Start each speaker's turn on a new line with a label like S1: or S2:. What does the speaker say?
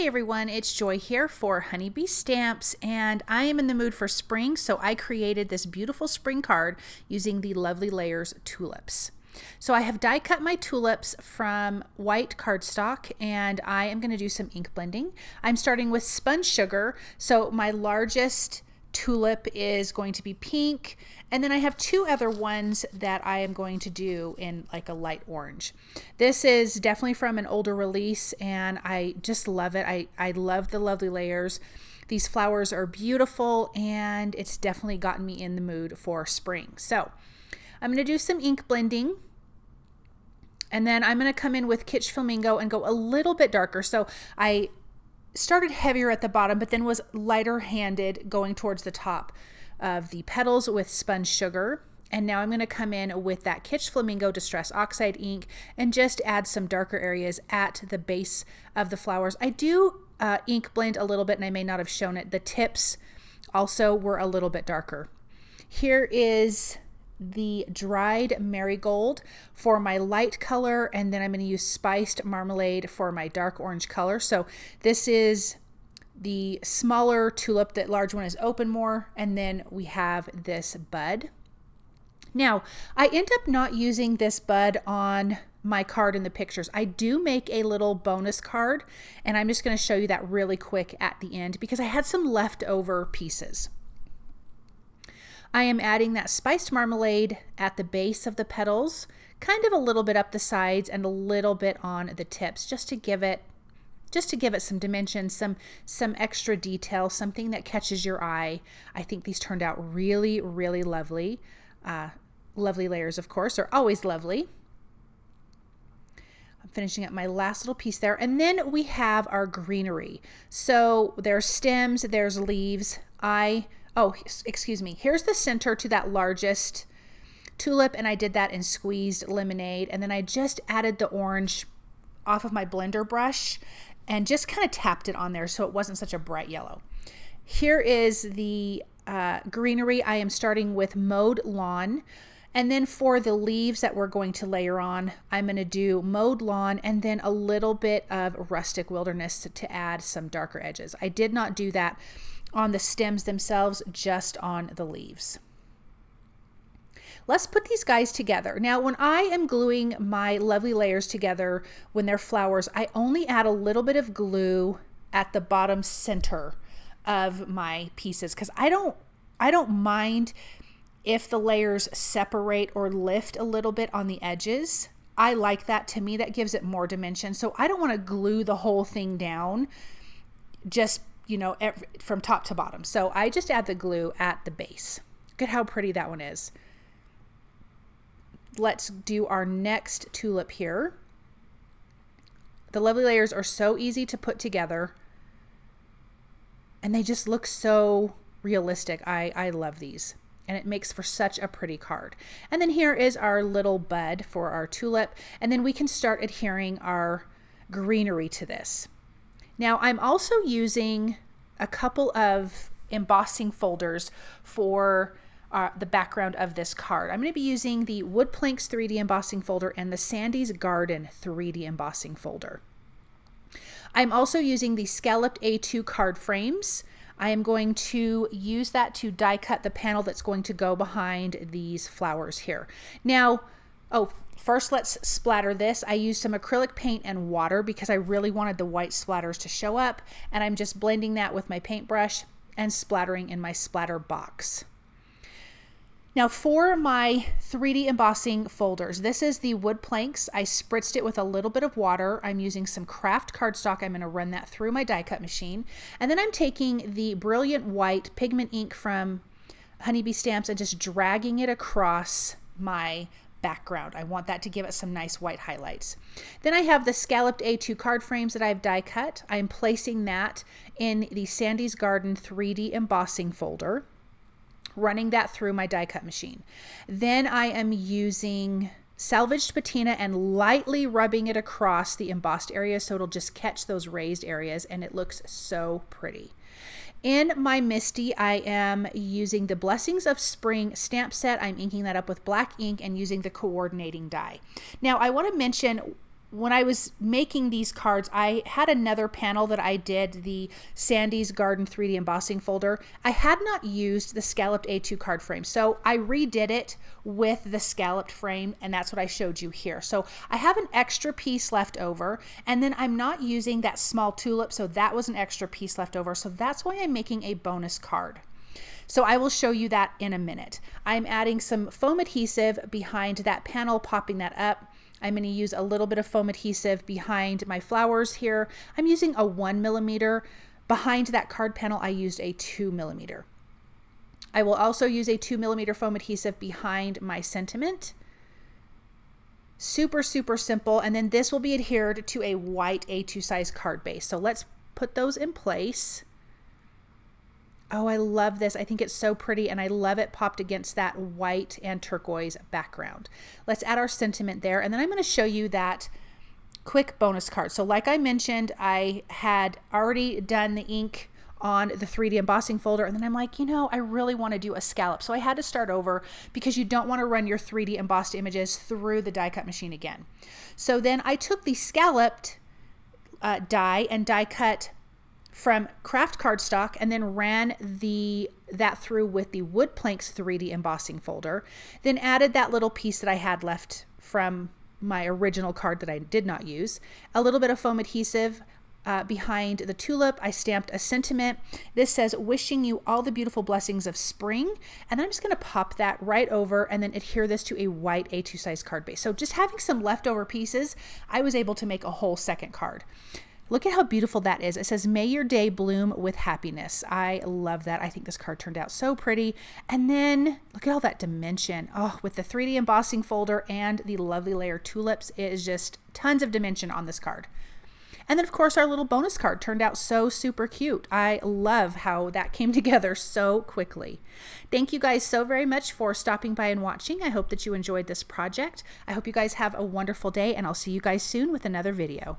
S1: Hey everyone, it's Joy here for Honeybee Stamps, and I am in the mood for spring, so I created this beautiful spring card using the Lovely Layers Tulips. So I have die cut my tulips from white cardstock, and I am going to do some ink blending. I'm starting with spun sugar, so my largest tulip is going to be pink, and then I have two other ones that I am going to do in like a light orange. This is definitely from an older release, and I just love it. I love the Lovely Layers. These flowers are beautiful, and it's definitely gotten me in the mood for spring. So I'm going to do some ink blending, and then I'm going to come in with Kitsch Flamingo and go a little bit darker. So I started heavier at the bottom, but then was lighter handed going towards the top of the petals with spun sugar. And now I'm going to come in with that Kitsch Flamingo Distress Oxide ink and just add some darker areas at the base of the flowers. I do ink blend a little bit, and I may not have shown it. The tips also were a little bit darker. Here is the dried Marigold for my light color, and then I'm going to use spiced Marmalade for my dark orange color. So this is the smaller tulip. That large one is open more, and then we have this bud. Now I end up not using this bud on my card in the pictures. I do make a little bonus card, and I'm just going to show you that really quick at the end because I had some leftover pieces. I am adding that spiced marmalade at the base of the petals, kind of a little bit up the sides and a little bit on the tips, just to give it some dimension, some extra detail, something that catches your eye. I think these turned out really, really lovely. Lovely layers, of course, are always lovely. I'm finishing up my last little piece there, and then we have our greenery. So there's stems, there's leaves. Oh, excuse me. Here's the center to that largest tulip, and I did that in squeezed lemonade, and then I just added the orange off of my blender brush and just kind of tapped it on there so it wasn't such a bright yellow. Here is the greenery. I am starting with Mowed lawn, and then for the leaves that we're going to layer on, I'm going to do Mowed lawn and then a little bit of rustic wilderness to add some darker edges. I did not do that on the stems themselves, just on the leaves. Let's put these guys together. Now, when I am gluing my Lovely Layers together when they're flowers, I only add a little bit of glue at the bottom center of my pieces because I don't mind if the layers separate or lift a little bit on the edges. I like that. To me, that gives it more dimension. So I don't want to glue the whole thing down just from top to bottom. So I just add the glue at the base. Look at how pretty that one is. Let's do our next tulip here. The Lovely Layers are so easy to put together, and they just look so realistic. I love these, and it makes for such a pretty card. And then here is our little bud for our tulip, and then we can start adhering our greenery to this. Now I'm also using a couple of embossing folders for the background of this card. I'm going to be using the Wood Planks 3D embossing folder and the Sandie's Garden 3D embossing folder. I'm also using the Scalloped A2 card frames. I am going to use that to die cut the panel that's going to go behind these flowers here. Now, first let's splatter this. I used some acrylic paint and water because I really wanted the white splatters to show up, and I'm just blending that with my paintbrush and splattering in my splatter box. Now for my 3D embossing folders, this is the Wood Planks. I spritzed it with a little bit of water. I'm using some craft cardstock. I'm going to run that through my die cut machine. And then I'm taking the Brilliant White Pigment ink from Honeybee Stamps and just dragging it across my background. I want that to give it some nice white highlights. Then I have the Scalloped A2 card frames that I've die cut. I'm placing that in the Sandie's Garden 3D embossing folder, running that through my die cut machine. Then I am using salvaged patina and lightly rubbing it across the embossed area so it'll just catch those raised areas, and it looks so pretty. In my Misty, I am using the Blessings of Spring stamp set. I'm inking that up with black ink and using the coordinating die. Now I want to mention when I was making these cards, I had another panel that I did, the Sandie's Garden 3D embossing folder. I had not used the scalloped A2 card frame, so I redid it with the scalloped frame, and that's what I showed you here. So I have an extra piece left over, and then I'm not using that small tulip, so that was an extra piece left over. So that's why I'm making a bonus card. So I will show you that in a minute. I'm adding some foam adhesive behind that panel, popping that up. I'm going to use a little bit of foam adhesive behind my flowers here. I'm using a 1mm. Behind that card panel, I used a 2mm. I will also use a 2mm foam adhesive behind my sentiment. Super, super simple. And then this will be adhered to a white A2 size card base. So let's put those in place. Oh, I love this. I think it's so pretty, and I love it popped against that white and turquoise background. Let's add our sentiment there, and then I'm going to show you that quick bonus card. So like I mentioned, I had already done the ink on the 3D embossing folder, and then I'm like, you know, I really want to do a scallop. So I had to start over because you don't want to run your 3D embossed images through the die cut machine again. So then I took the scalloped die and die cut from craft cardstock, and then ran that through with the Wood Planks 3D embossing folder, then added that little piece that I had left from my original card that I did not use, a little bit of foam adhesive behind the tulip. I stamped a sentiment. This says, wishing you all the beautiful blessings of spring, and then I'm just going to pop that right over and then adhere this to a white A2 size card base. So just having some leftover pieces, I was able to make a whole second card. Look at how beautiful that is. It says, may your day bloom with happiness. I love that. I think this card turned out so pretty. And then look at all that dimension. Oh, with the 3D embossing folder and the Lovely Layer Tulips, it is just tons of dimension on this card. And then of course our little bonus card turned out so super cute. I love how that came together so quickly. Thank you guys so very much for stopping by and watching. I hope that you enjoyed this project. I hope you guys have a wonderful day, and I'll see you guys soon with another video.